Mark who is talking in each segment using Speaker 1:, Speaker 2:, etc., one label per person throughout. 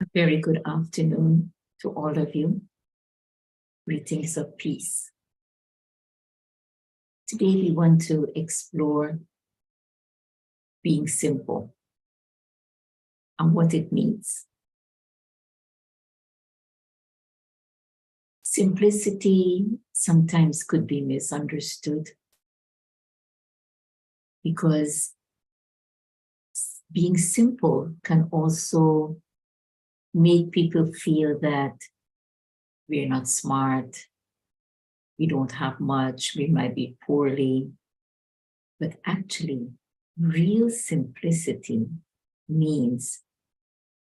Speaker 1: A very good afternoon to all of you. Greetings of peace. Today we want to explore being simple and what it means. Simplicity sometimes could be misunderstood because being simple can also make people feel that we're not smart, we don't have much, we might be poorly. But actually, real simplicity means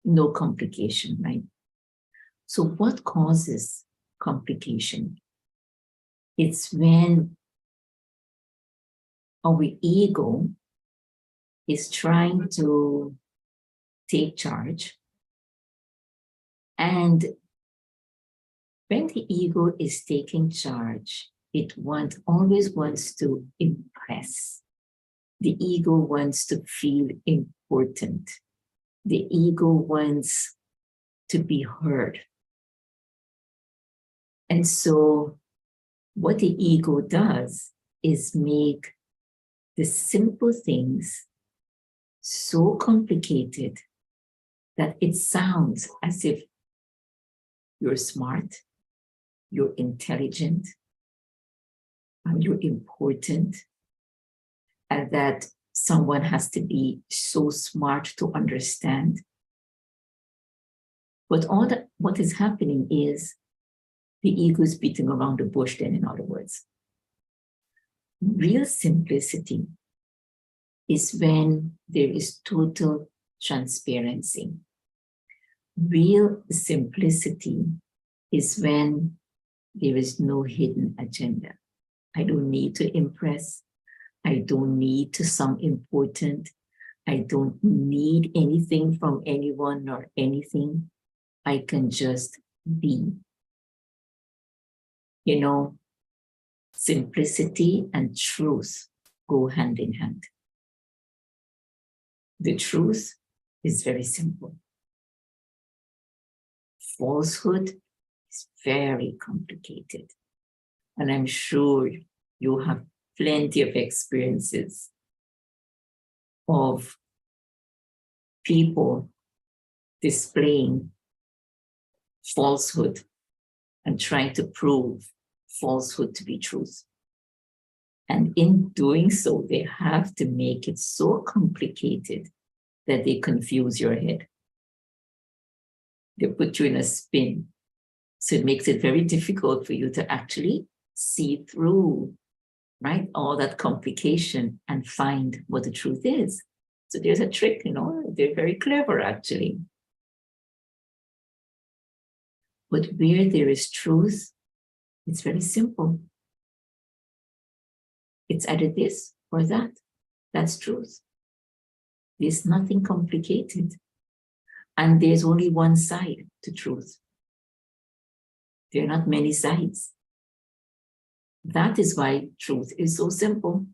Speaker 1: no complication, right? So what causes complication? It's when our ego is trying to take charge. And when the ego is taking charge, it always wants to impress. The ego wants to feel important. The ego wants to be heard. And so what the ego does is make the simple things so complicated that it sounds as if you're smart, you're intelligent, and you're important, and that someone has to be so smart to understand. But what is happening is the ego is beating around the bush then, in other words. Real simplicity is when there is total transparency. Real simplicity is when there is no hidden agenda. I don't need to impress. I don't need to sound important. I don't need anything from anyone or anything. I can just be. You know, simplicity and truth go hand in hand. The truth is very simple. Falsehood is very complicated. And I'm sure you have plenty of experiences of people displaying falsehood and trying to prove falsehood to be truth. And in doing so, they have to make it so complicated that they confuse your head. They put you in a spin. So it makes it very difficult for you to actually see through, right, all that complication and find what the truth is. So there's a trick, they're very clever actually. But where there is truth, it's very simple. It's either this or that. That's truth. There's nothing complicated. And there's only one side to truth. There are not many sides. That is why truth is so simple.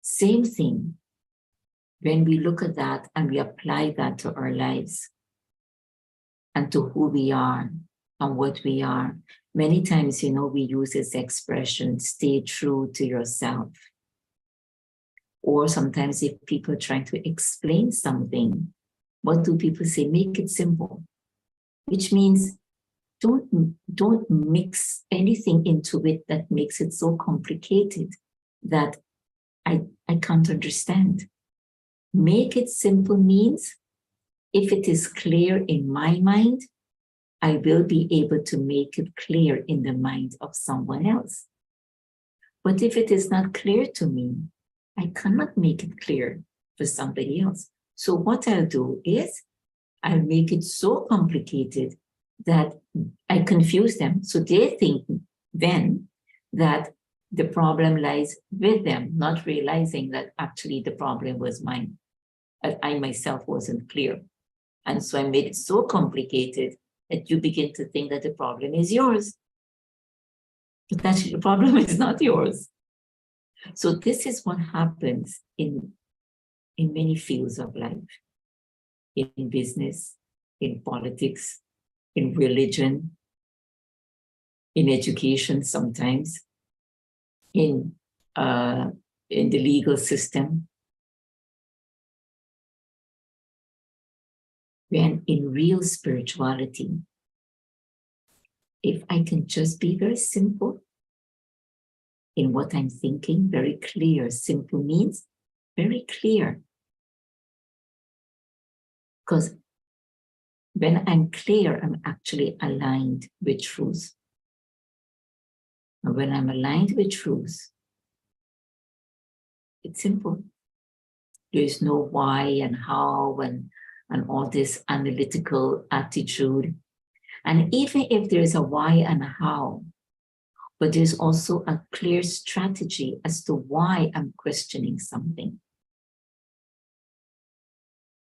Speaker 1: Same thing when we look at that and we apply that to our lives and to who we are and what we are. Many times, we use this expression, stay true to yourself. Or sometimes if people are trying to explain something, what do people say? Make it simple. Which means don't mix anything into it that makes it so complicated that I can't understand. Make it simple means if it is clear in my mind, I will be able to make it clear in the mind of someone else. But if it is not clear to me, I cannot make it clear for somebody else. So what I'll do is I'll make it so complicated that I confuse them. So they think then that the problem lies with them, not realizing that actually the problem was mine. I myself wasn't clear. And so I made it so complicated that you begin to think that the problem is yours. But actually the problem is not yours. So this is what happens in many fields of life. in business, in politics, in religion, in education sometimes, in the legal system. When in real spirituality, if I can just be very simple in what I'm thinking, very clear. Simple means very clear. Because when I'm clear, I'm actually aligned with truth. And when I'm aligned with truth, it's simple. There is no why and how and all this analytical attitude. And even if there is a why and a how, but there's also a clear strategy as to why I'm questioning something.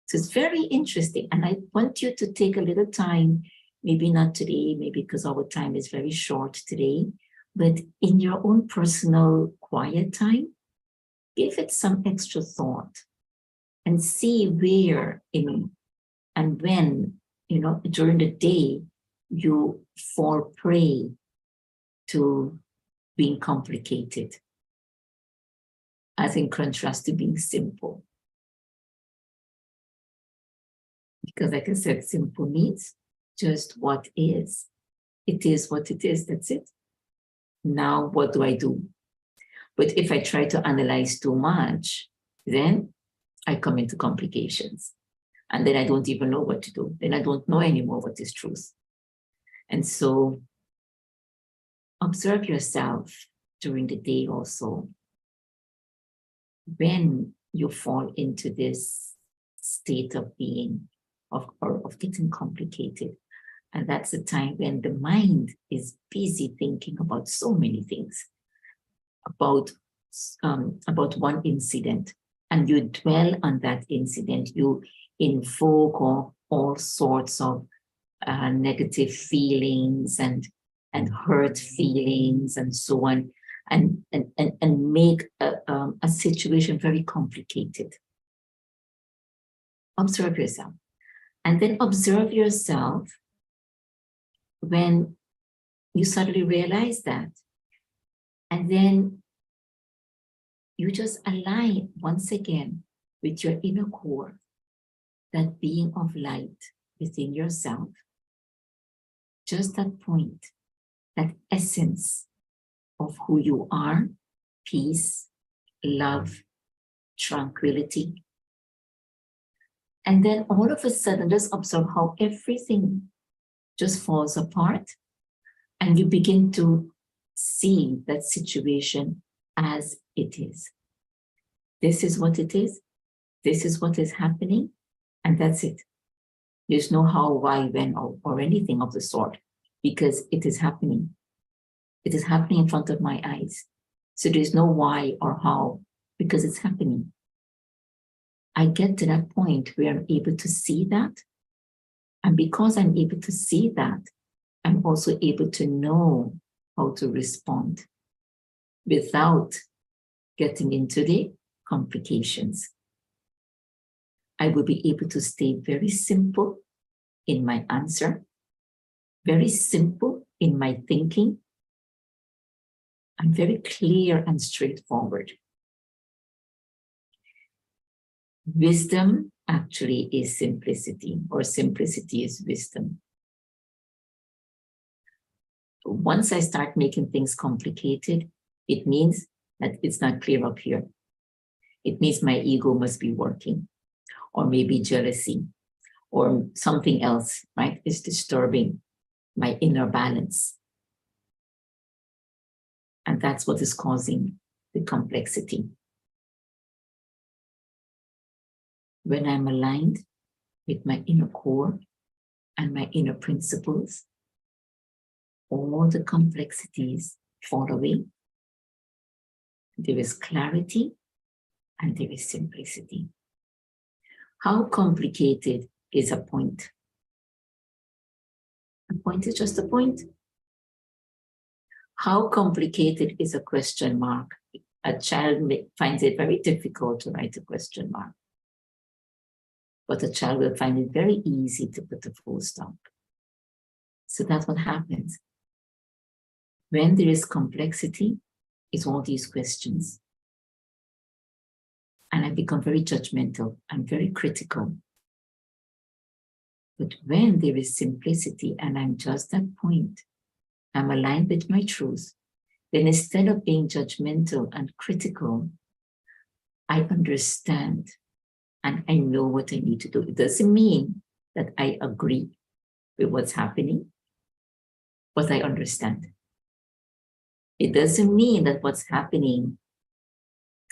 Speaker 1: So it's very interesting. And I want you to take a little time, maybe not today, maybe because our time is very short today, but in your own personal quiet time, give it some extra thought and see where and when, during the day, you fall prey to being complicated, as in contrast to being simple. Because like I said, simple means just what is. It is what it is, that's it. Now, what do I do? But if I try to analyze too much, then I come into complications. And then I don't even know what to do. Then I don't know anymore what is truth. And so observe yourself during the day also. When you fall into this state of being, of getting complicated. And that's the time when the mind is busy thinking about so many things, about one incident, and you dwell on that incident. You invoke all sorts of negative feelings and hurt feelings and so on, and make a situation very complicated. Observe yourself. And then observe yourself when you suddenly realize that. And then you just align once again with your inner core, that being of light within yourself. Just that point, that essence of who you are, peace, love, tranquility. And then all of a sudden, just observe how everything just falls apart, and you begin to see that situation as it is. This is what it is. This is what is happening, and that's it. There's no how, why, when, or anything of the sort, because it is happening. It is happening in front of my eyes. So there's no why or how, because it's happening. I get to that point where I'm able to see that. And because I'm able to see that, I'm also able to know how to respond without getting into the complications. I will be able to stay very simple in my answer, very simple in my thinking. I'm very clear and straightforward. Wisdom actually is simplicity, or simplicity is wisdom. Once I start making things complicated, it means that it's not clear up here. It means my ego must be working, or maybe jealousy, or something else, right, is disturbing my inner balance. And that's what is causing the complexity. When I'm aligned with my inner core and my inner principles, all the complexities fall away. There is clarity and there is simplicity. How complicated is a point? A point is just a point. How complicated is a question mark? A child finds it very difficult to write a question mark. but a child will find it very easy to put a full stop. So that's what happens. When there is complexity, it's all these questions. And I become very judgmental. I'm very critical. But when there is simplicity and I'm just at point, I'm aligned with my truth, then instead of being judgmental and critical, I understand and I know what I need to do. It doesn't mean that I agree with what's happening, but I understand. It doesn't mean that what's happening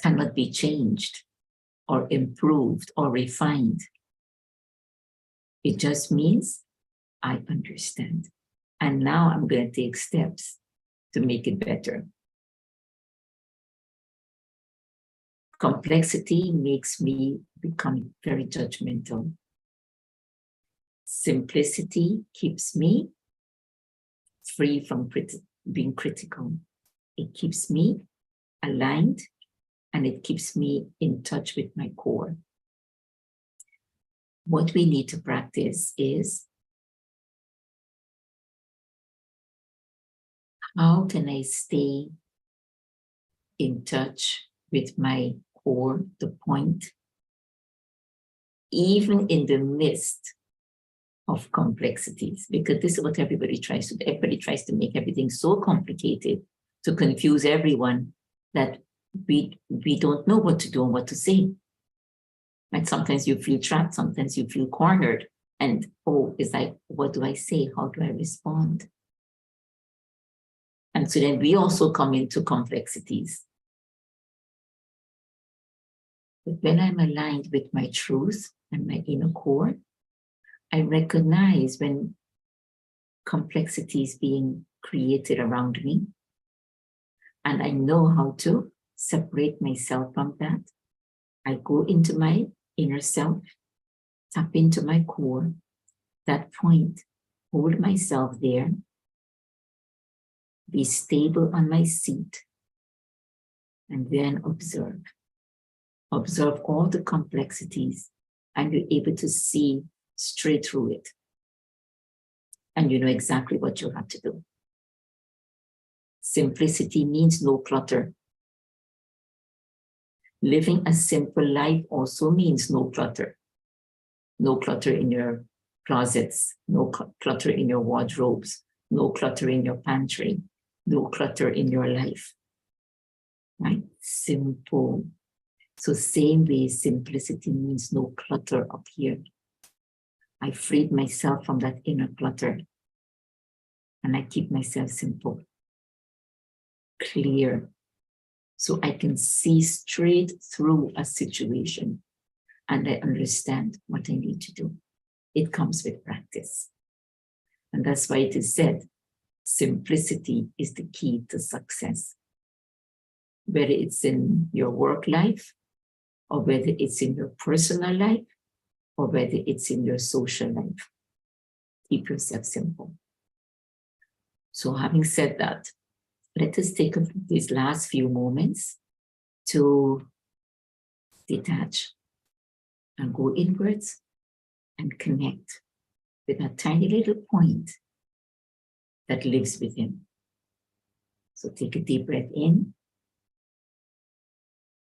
Speaker 1: cannot be changed or improved or refined. It just means I understand. And now I'm going to take steps to make it better. Complexity makes me become very judgmental. Simplicity keeps me free from being critical. It keeps me aligned and it keeps me in touch with my core. What we need to practice is, how can I stay in touch with my core, the point, even in the midst of complexities? Because this is what everybody tries to do. Everybody tries to make everything so complicated to confuse everyone that we don't know what to do and what to say. And sometimes you feel trapped, sometimes you feel cornered, and it's like, what do I say? How do I respond? And so then we also come into complexities. But when I'm aligned with my truth and my inner core, I recognize when complexity is being created around me, and I know how to separate myself from that. I go into my inner self, tap into my core, that point, hold myself there, be stable on my seat, and then observe. Observe all the complexities, and you're able to see straight through it. And you know exactly what you have to do. Simplicity means no clutter. Living a simple life also means no clutter. No clutter in your closets, no clutter in your wardrobes, no clutter in your pantry, no clutter in your life. Right? Simple. So same way, simplicity means no clutter up here. I freed myself from that inner clutter and I keep myself simple, clear, so I can see straight through a situation and I understand what I need to do. It comes with practice. And that's why it is said, simplicity is the key to success. Whether it's in your work life, or whether it's in your personal life, or whether it's in your social life. Keep yourself simple. So having said that, let us take these last few moments to detach and go inwards and connect with a tiny little point that lives within. So take a deep breath in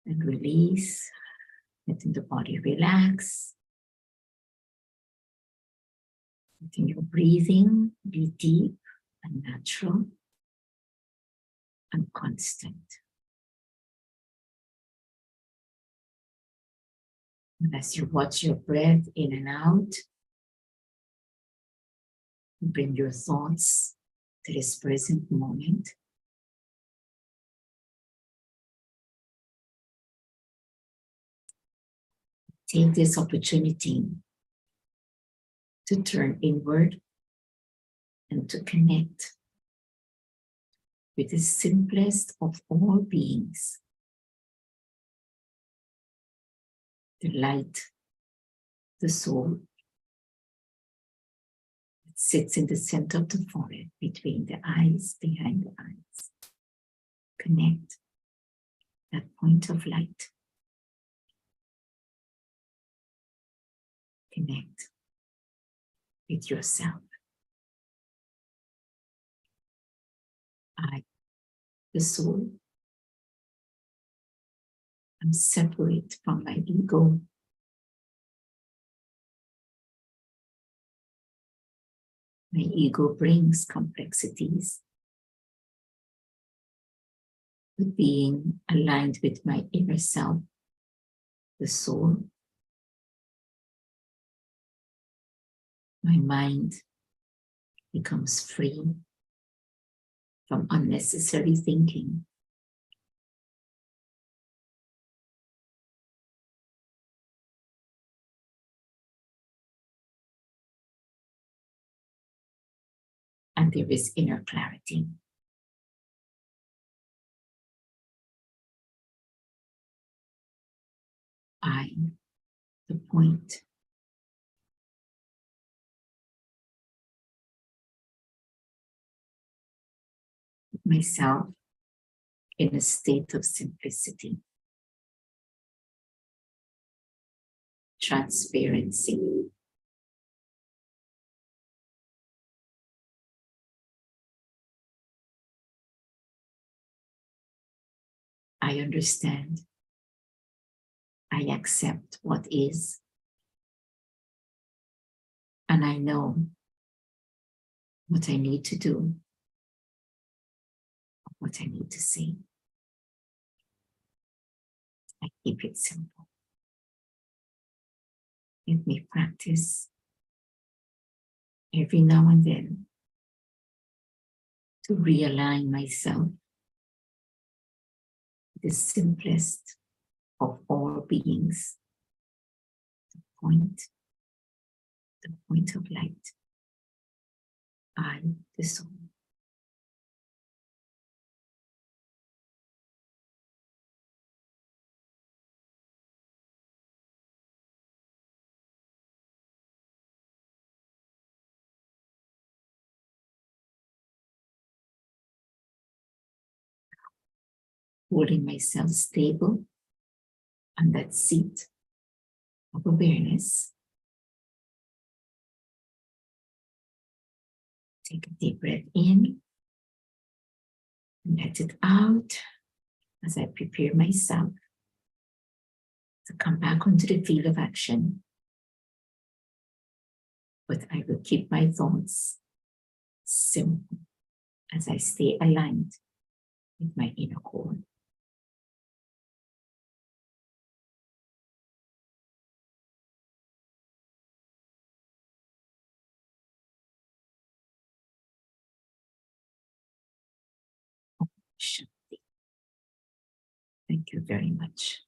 Speaker 1: and release, letting the body relax. Letting your breathing be deep and natural and constant. And as you watch your breath in and out, bring your thoughts to this present moment. Take this opportunity to turn inward and to connect with the simplest of all beings, the light, the soul, that sits in the center of the forehead, between the eyes, behind the eyes. Connect that point of light. Connect with yourself. I, the soul, am separate from my ego. My ego brings complexities. But being aligned with my inner self, the soul, my mind becomes free from unnecessary thinking. And there is inner clarity. I, the point, put myself in a state of simplicity, transparency. I understand. I accept what is. And I know what I need to do, what I need to say. I keep it simple. Let me practice every now and then to realign myself with the simplest of all beings, the point of light. I, the soul. Holding myself stable on that seat of awareness. Take a deep breath in and let it out as I prepare myself to come back onto the field of action. But I will keep my thoughts simple as I stay aligned with my inner core. Shanti. Thank you very much.